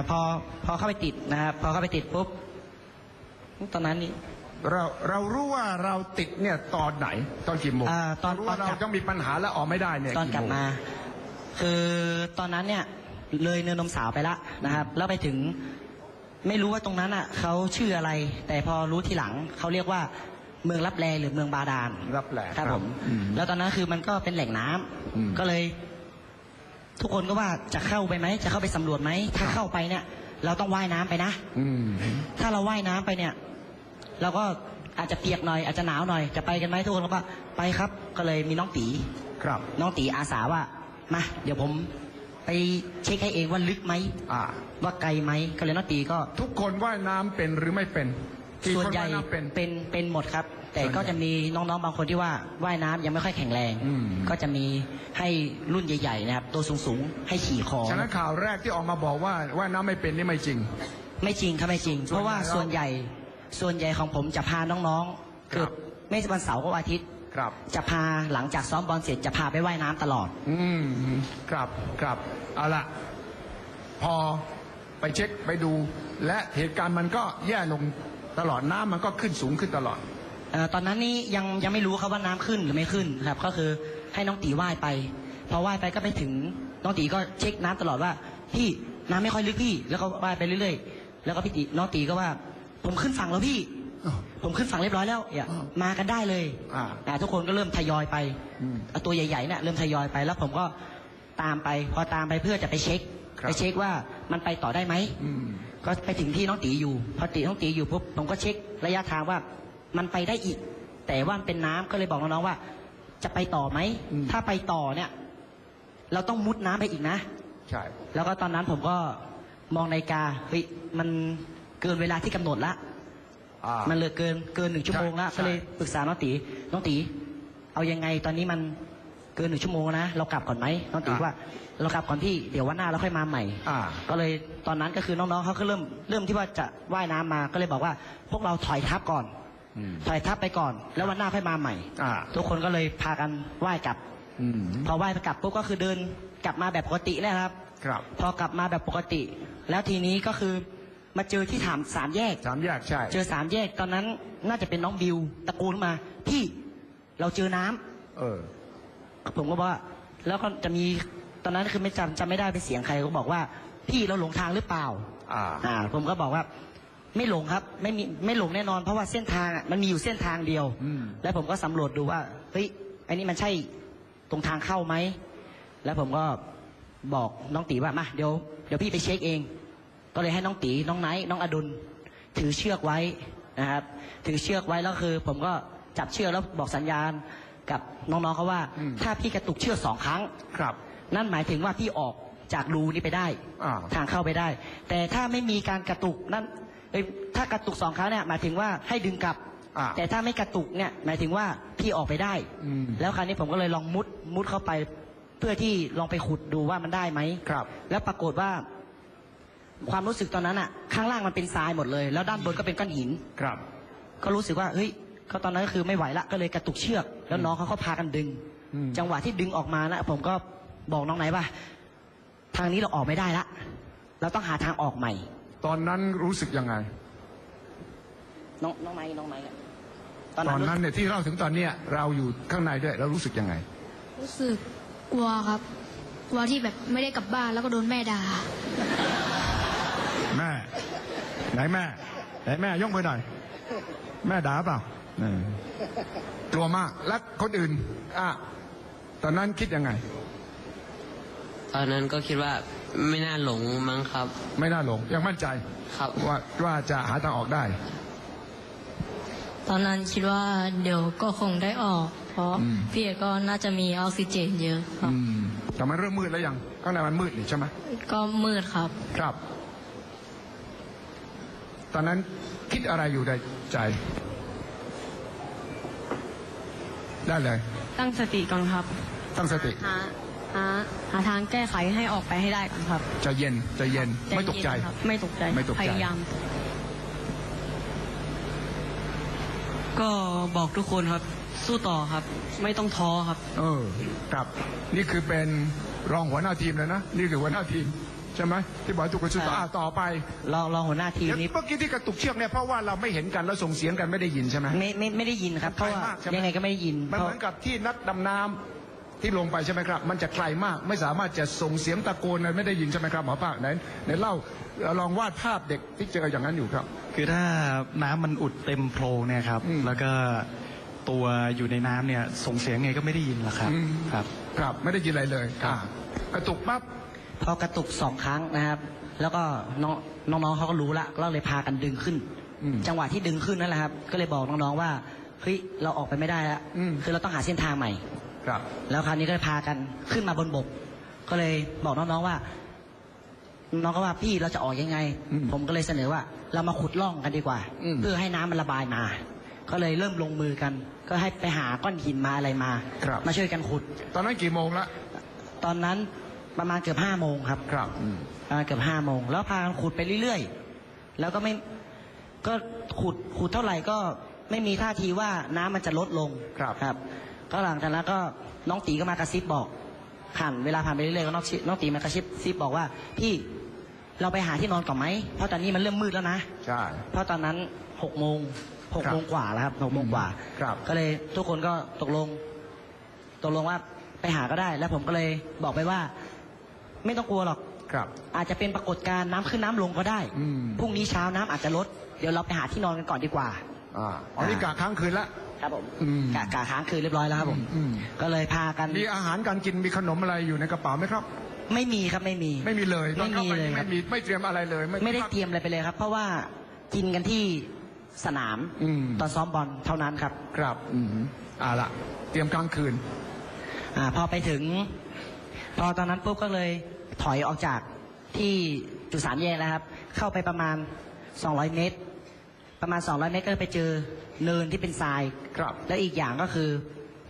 พอเข้าไปติดนะครับพอเข้าไปติดปุ๊บตอนนั้นนี่เรารู้ว่าเราติดเนี่ยตอนไหนตอนกี่โมงตอนรู้ว่าเราต้องมีปัญหาแล้วออกไม่ได้เนี่ยตอนกลับมาคือตอนนั้นเนี่ยเลยเนินนมสาวไปละนะครับแล้วไปถึงไม่รู้ว่าตรงนั้นอ่ะเขาชื่ออะไรแต่พอรู้ทีหลังเขาเรียกว่าเมืองลับแลหรือเมืองบาดาลลับแลครับผมแล้วตอนนั้นคือมันก็เป็นแหล่งน้ำก็เลยทุกคนก็ว่าจะเข้าไปไหมจะเข้าไปสำรวจไหมถ้าเข้าไปเนี่ยเราต้องว่ายน้ำไปนะถ้าเราว่ายน้ำไปเนี่ยเราก็อาจจะเปียกหน่อยอาจจะหนาวหน่อยจะไปกันไหมทุกคนก็ว่าไปครับก็เลยมีน้องตีครับน้องตีอาสาว่ามาเดี๋ยวผมไปเช็คให้เองว่าลึกไหมว่าไกลไหมก็เลยน้องตีก็ทุกคนว่ายน้ำเป็นหรือไม่เป็นส่วนใหญ่เป็นหมดครับแต่ก็จะมีน้องๆบางคนที่ว่าว่ายน้ำยังไม่ค่อยแข็งแรงก็จะมีให้รุ่นใหญ่ๆนะครับตัวสูงๆให้ขี่คอฉะนั้นข่าวแรกที่ออกมาบอกว่าว่ายน้ำไม่เป็นนี่ไม่จริงไม่จริงครับไม่จริงเพราะว่าส่วนใหญ่ของผมจะพาน้องๆเกิดไม่วันเสาร์ก็วันอาทิตย์จะพาหลังจากซ้อมบอลเสร็จจะพาไปว่ายน้ำตลอดครับเอาละพอไปเช็คไปดูและเหตุการณ์มันก็แย่ลงตลอดน้ำมันก็ขึ้นสูงขึ้นตลอดตอนนั้นนี่ยังไม่รู้ครับว่าน้ำขึ้นหรือไม่ขึ้นครับก็คือให้น้องตีว่ายไปพอว่ายไปก็ไปถึงน้องตีก็เช็คน้ำตลอดว่าพี่น้ำไม่ค่อยลึกพี่แล้วก็ว่ายไปเรื่อยๆแล้วก็พี่ตีน้องตีก็ว่าผมขึ้นฝั่งแล้วพี่ผมขึ้นฝั่งเรียบร้อยแล้วมากันได้เลยทุกคนก็เริ่มทยอยไปตัวใหญ่ๆเนี่ยเริ่มทยอยไปแล้วผมก็ตามไปพอตามไปเพื่อจะไปเช็คว่ามันไปต่อได้ไหมก็ไปถึงที่น้องตีอยู่พอน้องตีอยู่ปุ๊บผมก็เช็คระยะทางว่ามันไปได้อีกแต่ว่ามันเป็นน้ำก็เลยบอกน้องๆว่าจะไปต่อไหมถ้าไปต่อเนี่ยเราต้องมุดน้ำไปอีกนะใช่แล้วก็ตอนนั้นผมก็มองนาฬิกาเฮ้ยมันเกินเวลาที่กำหนดละมันเลยเกิน1 ชั่วโมงละก็เลยปรึกษาน้องตีเอายังไงตอนนี้มันเกิน1 ชั่วโมงนะเรากลับก่อนไหมน้องตีว่าเรากลับก่อนพี่เดี๋ยววันหน้าเราค่อยมาใหม่ก็เลยตอนนั้นก็คือน้องๆเขาก็เริ่มที่ว่าจะว่ายน้ำมาก็เลยบอกว่าพวกเราถอยทับก่อนถอยทับไปก่อนแล้ววันหน้าค่อยมาใหม่ทุกคนก็เลยพากันว่ายกลับพอว่ายไปกลับปุ๊บก็คือเดินกลับมาแบบปกติแล้วครับพอกลับมาแบบปกติแล้วทีนี้ก็คือมาเจอที่สามแยกใช่เจอ3 แยกตอนนั้นน่าจะเป็นน้องบิวตะโกนมาพี่เราเจอน้ำผมก็บอกว่าแล้วก็จะมีตอนนั้นคือไม่จำไม่ได้เป็นเสียงใครก็บอกว่าพี่เราหลงทางหรือเปล่าผมก็บอกว่าไม่หลงครับไม่หลงแน่นอนเพราะว่าเส้นทางมันมีอยู่เส้นทางเดียวแล้วผมก็สำรวจดูว่าเฮ้ยไอ้นี่มันใช่ตรงทางเข้าไหมแล้วผมก็บอกน้องตีว่ามาเดี๋ยวพี่ไปเช็คเองก็เลยให้น้องตีน้องไนท์น้องอดุลถือเชือกไว้นะครับถือเชือกไว้แล้วคือผมก็จับเชือกแล้วบอกสัญญาณกับน้องๆเขาว่าถ้าพี่กระตุกเชือก2 ครั้งนั่นหมายถึงว่าพี่ออกจากรูนี้ไปได้ทางเข้าไปได้แต่ถ้าไม่มีการกระตุกนั่นถ้ากระตุก2 ครั้งเนี่ยหมายถึงว่าให้ดึงกลับแต่ถ้าไม่กระตุกเนี่ยหมายถึงว่าพี่ออกไปได้แล้วคราวนี้ผมก็เลยลองมุดเข้าไปเพื่อที่ลองไปขุดดูว่ามันได้ไหมแล้วปรากฏว่าความรู้สึกตอนนั้นอ่ะข้างล่างมันเป็นทรายหมดเลยแล้วด้านบนก็เป็นก้อนหินก็รู้สึกว่าเฮ้ยเขาตอนนั้นก็คือไม่ไหวละก็เลยกระตุกเชือกแล้วน้องเขาพากันดึงจังหวะที่ดึงออกมานะผมก็บอกน้องไหนว่าทางนี้เราออกไม่ได้ละเราต้องหาทางออกใหม่ตอนนั้นรู้สึกยังไงน้องไม้ตอนนั้นเนี่ยที่เล่าถึงตอนเนี้ยเราอยู่ข้างในด้วยเรารู้สึกยังไงรู้สึกกลัวครับกลัวที่แบบไม่ได้กลับบ้านแล้วก็โดนแม่ด่าแม่ไหนแม่ยกมือหน่อยแม่ด่าเปล่ากลัวมากแล้วคนอื่นตอนนั้นคิดยังไงตอนนั้นก็คิดว่าไม่น่าหลงมั้งครับไม่น่าหลงยังมั่นใจครับว่าจะหาทางออกได้ตอนนั้นคิดว่าเดี๋ยวก็คงได้ออกเพราะพี่ก็น่าจะมีออกซิเจนเยอะครับแต่มันเริ่มมืดแล้วยังข้างในมันมืดนี่ใช่ไหมก็มืดครับตอนนั้นคิดอะไรอยู่ในใจได้เลยตั้งสติก่อนครับตั้งสติหาทางแก้ไขให้ออกไปให้ได้ก่อนครับใจเย็นไม่ตกใจไม่ตกใจพยายามก็บอกทุกคนครับสู้ต่อครับไม่ต้องท้อครับครับนี่คือเป็นรองหัวหน้าทีมเลยนะนี่คือหัวหน้าทีมใช่ ช่ไหมที่บอกให้ทุกคนช่วยต่อไป รองหัวหน้าทีมนี้ เมื่อกี้ที่กระตุกเชือกเนี่ยเพราะว่าเราไม่เห็นกันแล้วส่งเสียงกันไม่ได้ยินใช่ไหม ไม่ได้ยินครับเพราะว่า ไกลมากใช่ไหม ยังไงก็ไม่ได้ยิน มันเหมือนกับที่นักดำน้ำที่ลงไปใช่ไหมครับ มันจะไกลมากไม่สามารถจะส่งเสียงตะโกนอะไรไม่ได้ยินใช่ไหมครับหมอภาคไหนเล่าลองวาดภาพเด็กที่เจออย่างนั้นอยู่ครับ คือถ้าน้ำมันอุดเต็มโพรงเนี่ยครับ แล้วก็ตัวอยู่ในน้ำเนี่ยส่งเสียงไงก็ไม่ได้ยินหรอกครับ ครับ ครับไม่ได้ยินอะไรเลยกระตุกปั๊บ พอกระตุก2 ครั้งนะครับ แล้วก็น้องๆเขาก็รู้ละก็เลยพากันดึงขึ้น จังหวะที่ดึงขึ้นนั่นแหละครับ ก็เลยบอกน้องๆว่าเฮ้ยเราออกไปไม่ได้แล้วคือเราต้องหาเส้นทางใหม่ ครับ แล้วคราวนี้ก็เลยพากันขึ้นมาบนบก ก็เลยบอกน้องๆว่า น้องก็ว่าพี่เราจะออกยังไง ผมก็เลยเสนอว่า เรามาขุดร่องกันดีกว่า เพื่อให้น้ำมันระบายมา ก็เลยเริ่มลงมือกัน ก็ให้ไปหาก้อนหินมาอะไรมา มาช่วยกันขุด ตอนนั้นกี่โมงละ ตอนนั้นประมาณเกือบ5 โมงครับ ครับ ประมาณเกือบ5 โมงแล้วพากันขุดไปเรื่อยๆแล้วก็ไม่ก็ขุดเท่าไหร่ก็ไม่มีท่าทีว่าน้ำมันจะลดลง ครับ ก็หลังจากนั้นก็น้องตีก็มากระซิบบอกเวลาผ่านไปเรื่อยๆก็น้องตีมากระซิบบอกว่าพี่เราไปหาที่นอนก่อนไหมเพราะตอนนี้มันเริ่มมืดแล้วนะ ใช่ เพราะตอนนั้น6 โมงกว่าแล้วครับ6 โมงกว่า ครับ ก็เลยทุกคนก็ตกลงว่าไปหาก็ได้ แล้วผมก็เลยบอกไปว่า ไม่ต้องกลัวหรอก ครับ อาจจะเป็นปรากฏการณ์น้ำขึ้นน้ำลงก็ได้พรุ่งนี้เช้าน้ำอาจจะลดเดี๋ยวเราไปหาที่นอนกันก่อนดีกว่า อันนี้กะค้างคืนละ ครับผมกะค้างคืนเรียบร้อยแล้วครับผมก็เลยพากันมีอาหารการกินมีขนมอะไรอยู่ในกระเป๋าไหมครับ ไม่มีครับไม่มี ไม่มีเลย ไม่มีเลยครับ ไม่เตรียมอะไรเลย ไม่ได้เตรียมอะไรไปเลยครับ เพราะว่ากินกันที่สนามตอนซ้อมบอลเท่านั้นครับ ครับละเตรียมกลางคืน พอไปถึง พอตอนนั้นปุ๊บก็เลยถอยออกจากที่จุด3 แยกแล้วครับ เข้าไปประมาณ200 เมตร ประมาณ200 เมตรก็ไปเจอเนินที่เป็นทราย ครับ แล้วอีกอย่างก็คือ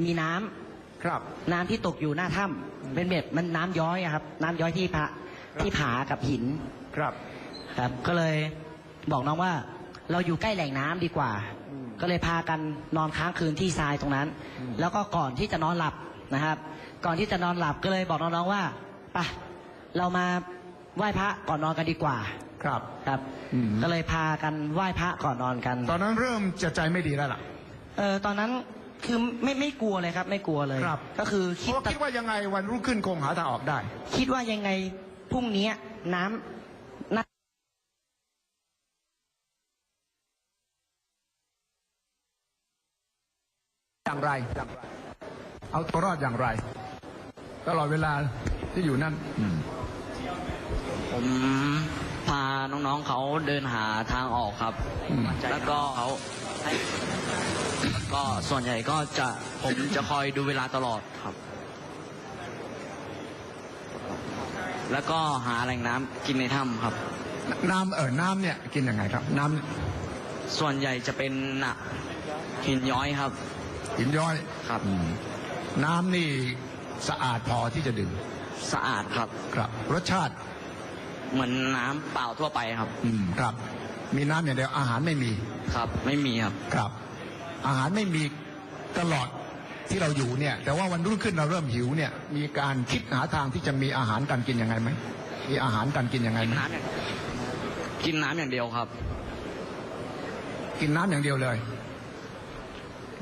มีน้ำ ครับ น้ำที่ตกอยู่หน้าถ้ำเป็นแบบมันน้ำย้อยอะครับ น้ำย้อยที่ผากับหิน ครับ ครับ ก็เลยบอกน้องว่าเราอยู่ใกล้แหล่งน้ำดีกว่า ก็เลยพากันนอนค้างคืนที่ทรายตรงนั้น แล้วก็ก่อนที่จะนอนหลับนะครับ ก่อนที่จะนอนหลับก็เลยบอกน้องๆว่าไปเรามาไหว้พระก่อนนอนกันดีกว่า ครับ ครับก็เลยพากันไหว้พระก่อนนอนกัน ตอนนั้นเริ่มจะใจไม่ดีแล้วล่ะ ตอนนั้นคือไม่กลัวเลยครับ ไม่กลัวเลย ครับ ก็คือ เพราะคิดว่ายังไงวันรุ่งขึ้นคงหาทางออกได้ คิดว่ายังไงพรุ่งนี้น้ำน่าอย่างไร เอาตัวรอดอย่างไร ตลอดเวลาที่อยู่นั่น ผมพาน้องๆเขาเดินหาทางออกครับ แล้วก็ส่วนใหญ่ก็ผมจะคอยดูเวลาตลอดครับ แล้วก็หาแหล่งน้ำกินในถ้ำครับ น้ำเนี่ยกินยังไงครับ น้ ส่วนใหญ่จะเป็นหินย้อยครับ ำหินย้อย ครับ น้ำนี่สะอาดพอที่จะดื่ม สะอาดครับ ครับ รสชาติ เหมือนน้ำเปล่าทั่วไปครับ ครับ มีน้ำอย่างเดียวอาหารไม่มี ครับ ไม่มีครับ ครับ อาหารไม่มีตลอดที่เราอยู่เนี่ย แต่ว่าวันรุ่งขึ้นเราเริ่มหิวเนี่ย มีการคิดหาทางที่จะมีอาหารการกินยังไงไหมมีอาหารการกินยังไงไหม กินน้ำอย่างเดียวครับ กินน้ำอย่างเดียวเลย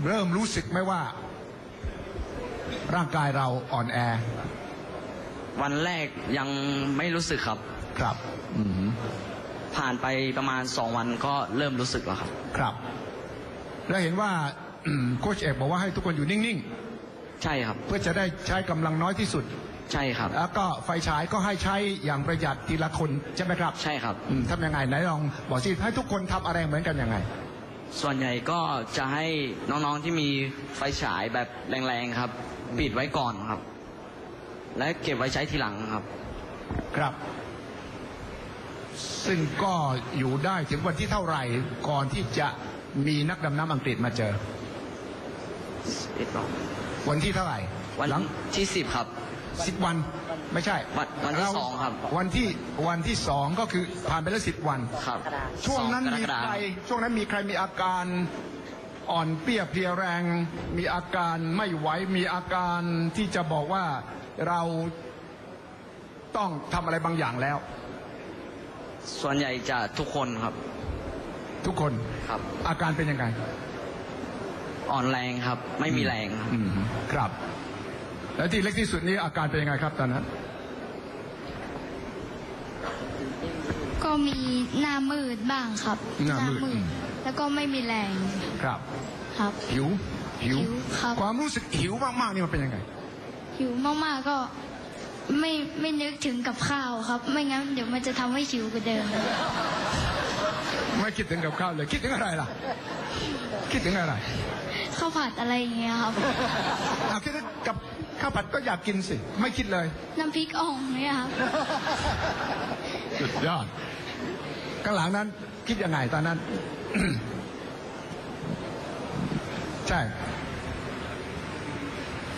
เริ่มรู้สึกไหมว่า ร่างกายเราอ่อนแอ วันแรกยังไม่รู้สึกครับ ครับ ผ่านไปประมาณ2 วันก็เริ่มรู้สึกแล้วครับ ครับ แล้วเห็นว่าโค้ชเอกบอกว่าให้ทุกคนอยู่นิ่ง ใช่ครับ ๆ เพื่อจะได้ใช้กำลังน้อยที่สุด ใช่ครับ แล้วก็ไฟฉายก็ให้ใช้อย่างประหยัดทีละคนใช่ไหมครับ ใช่ครับ ทำยังไงไหนลองบอกสิให้ทุกคนทำอะไรเหมือนกันยังไง ส่วนใหญ่ก็จะให้น้องๆที่มีไฟฉายแบบแรงๆครับ ปิดไว้ก่อนครับ และเก็บไว้ใช้ทีหลังครับ ครับ ซึ่งก็อยู่ได้ถึงวันที่เท่าไหร่ก่อนที่จะมีนักดำน้ำอังกฤษมาเจอ วันที่เท่าไหร่ วัน หลัง ที่10ครับ 10 วันไม่ใช่ วันที่2ครับ วันที่2ก็คือผ่านไปแล้ว10 วัน ครับ ช่วงนั้น 2 มี กรกฎา ใคร คม ช่วงนั้นมีใครมีอาการอ่อนเปี้ยเพลียแรง มีอาการไม่ไหวมีอาการที่จะบอกว่าเรา ต้องทำอะไรบางอย่างแล้ว ส่วนใหญ่จะทุกคนครับ ทุกคน ครับ อาการเป็นยังไง อ่อนแรงครับ ไม่มีแรงครับ ครับ แล้วที่เล็กที่สุดนี้อาการเป็นยังไงครับตอนนั้น ก็มีหน้ามืดบ้างครับ หน้ามืด แล้วก็ไม่มีแรง ครับ ครับ หิว หิวครับ ความรู้สึกหิวมากๆนี่มันเป็นยังไง หิวมากๆก็ไม่นึกถึงกับข้าวครับ ไม่งั้นเดี๋ยวมันจะทำให้หิวกว่าเดิม ไม่คิดถึงกับข้าวเลย คิดถึงอะไรล่ะ คิดถึงอะไร ข้าวผัดอะไรอย่างเงี้ยครับ เอาคิดถึงกับข้าวผัดก็อยากกินสิ ไม่คิดเลย น้ำพริกอ่องเนี่ยครับ สุดยอดข้างหลังนั้นคิดยังไงตอนนั้น ใช่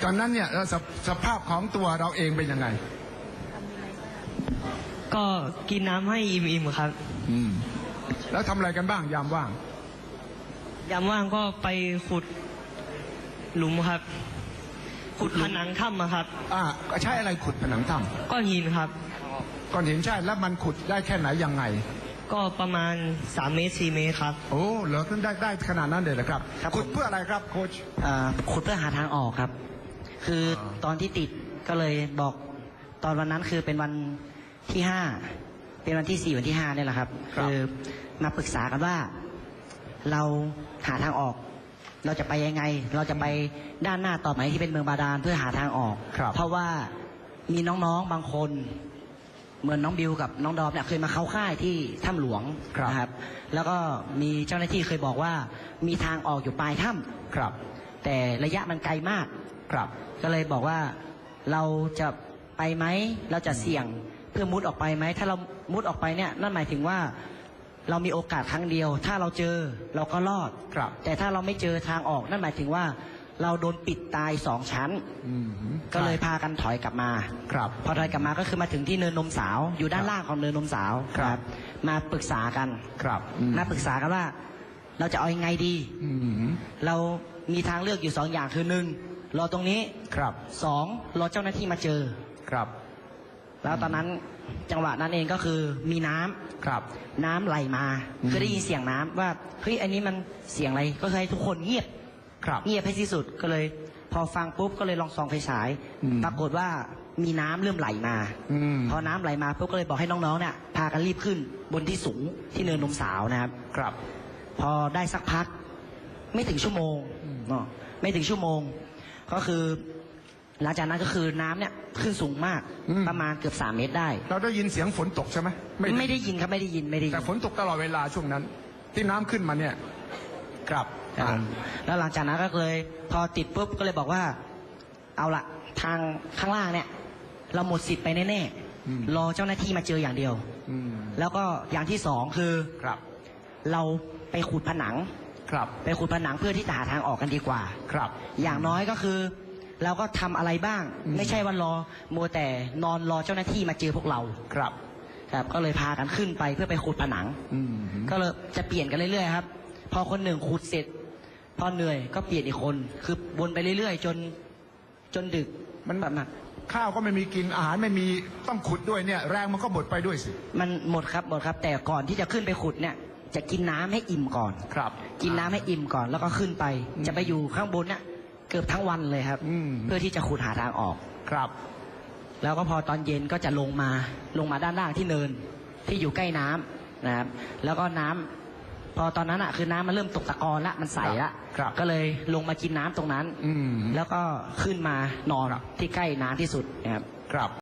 ตอนนั้นเนี่ยสภาพของตัวเราเองเป็นยังไง ก็กินน้ำให้อิ่มๆครับ แล้วทำอะไรกันบ้างยามว่าง ยามว่างก็ไปขุดหลุมครับ ขุดผนังถ้ำอะครับ ใช้อะไรขุดผนังถ้ ก้อนหินครับ ำก่อนเห็นใช่แล้วมันขุดได้แค่ไหนยังไง ก็ประมาณ3 เมตร 4 เมตรครับ โอ้เหรอขึ้นได้ขนาดนั้นเลยเหรอครับ ครับ ขุดเพื่ออะไรครับโค้ช ขุดเพื่อหาทางออกครับ คือตอนที่ติดก็เลยบอกตอนวันนั้นคือเป็นวันที่5เป็นวันที่4วันที่5เนี่ยแหละครับ คือมาปรึกษากันว่าเราหาทางออก เราจะไปยังไง เราจะไปด้านหน้าต่อไหมที่เป็นเมืองบาดาลเพื่อหาทางออก เพราะว่ามีน้องๆบางคน เหมือนน้องบิวกับน้องดอมเนี่ยเคยมาเข้าค่ายที่ถ้ำหลวงนะครับ แล้วก็มีเจ้าหน้าที่เคยบอกว่ามีทางออกอยู่ปลายถ้ำ ครับ แต่ระยะมันไกลมาก ครับ ก็เลยบอกว่าเราจะไปไหม เราจะเสี่ยงเพื่อมุดออกไปไหม ถ้าเรามุดออกไปเนี่ยนั่นหมายถึงว่าเรามีโอกาสครั้งเดียว ถ้าเราเจอเราก็รอด ครับ แต่ถ้าเราไม่เจอทางออกนั่นหมายถึงว่าเราโดนปิดตาย2 ชั้น ก็เลยพากันถอยกลับมา ครับ พอถอยกลับมาก็คือมาถึงที่เนินนมสาว อยู่ด้านล่างของเนินนมสาว ครับ มาปรึกษากัน ครับ มาปรึกษากันว่าเราจะเอายังไงดี เรามีทางเลือกอยู่2 อย่างคือ1รอตรงนี้ ครับ 2รอเจ้าหน้าที่มาเจอ ครับ แล้วตอนนั้นจังหวะนั้นเองก็คือมีน้ำ ครับ น้ำไหลมาคือได้ยินเสียงน้ำว่าเฮ้ยอันนี้มันเสียงอะไรก็ให้ทุกคนเงียบ ครับ เงียบให้ที่สุดก็เลย พอฟังปุ๊บก็เลยลองส่องไฟฉาย ปรากฏว่ามีน้ำเริ่มไหลมา พอน้ำไหลมาปุ๊บก็เลยบอกให้น้องๆเนี่ยพากันรีบขึ้นบนที่สูงที่เนินนมสาวนะครับ ครับ พอได้สักพักไม่ถึงชั่วโมงเนาะไม่ถึงชั่วโมง ก็คือหลังจากนั้นก็คือน้ำเนี่ยขึ้นสูงมากประมาณเกือบ3 เมตรได้ เราได้ยินเสียงฝนตกใช่ไหม ไม่ได้ยินครับไม่ได้ยิน แต่ฝนตกตลอดเวลาช่วงนั้น ที่น้ำขึ้นมาเนี่ย ครับ แล้วหลังจากนั้นก็เลยพอติดปุ๊บก็เลยบอกว่า เอาละทางข้างล่างเนี่ย เราหมดสิทธิ์ไปแน่ๆรอเจ้าหน้าที่มาเจออย่างเดียวแล้วก็อย่างที่2คือ ครับ เราไปขุดผนัง ครับ ไปขุดผนังเพื่อที่จะหาทางออกกันดีกว่า ครับ อย่างน้อยก็คือ เราก็ทำอะไรบ้าง ไม่ใช่ว่ารอมัวแต่นอนรอเจ้าหน้าที่มาเจอพวกเรา ครับ ครับ ก็เลยพากันขึ้นไปเพื่อไปขุดผนังก็เลยจะเปลี่ยนกันเรื่อยๆครับ พอคนหนึ่งขุดเสร็จ พอเหนื่อยก็เปลี่ยนอีกคน คือวนไปเรื่อยๆจนดึก มัน แบบนั้น ข้าวก็ไม่มีกินอาหารไม่มีต้องขุดด้วยเนี่ย แรงมันก็หมดไปด้วยสิ มันหมดครับ แต่ก่อนที่จะขึ้นไปขุดเนี่ย จะกินน้ำให้อิ่มก่อน ครับ กินน้ำให้อิ่มก่อนแล้วก็ขึ้นไป จะไปอยู่ข้างบนเนี่ยเกือบทั้งวันเลยครับ เพื่อที่จะขุดหาทางออก ครับ แล้วก็พอตอนเย็นก็จะลงมาด้านล่างที่เนินที่อยู่ใกล้น้ำนะครับ แล้วก็น้ำพอตอนนั้นคือน้ำมันเริ่มตกตะกอนละมันใสละ ครับ ก็เลยลงมากินน้ำตรงนั้น แล้วก็ขึ้นมานอนที่ใกล้น้ำที่สุดนะครับ ครับ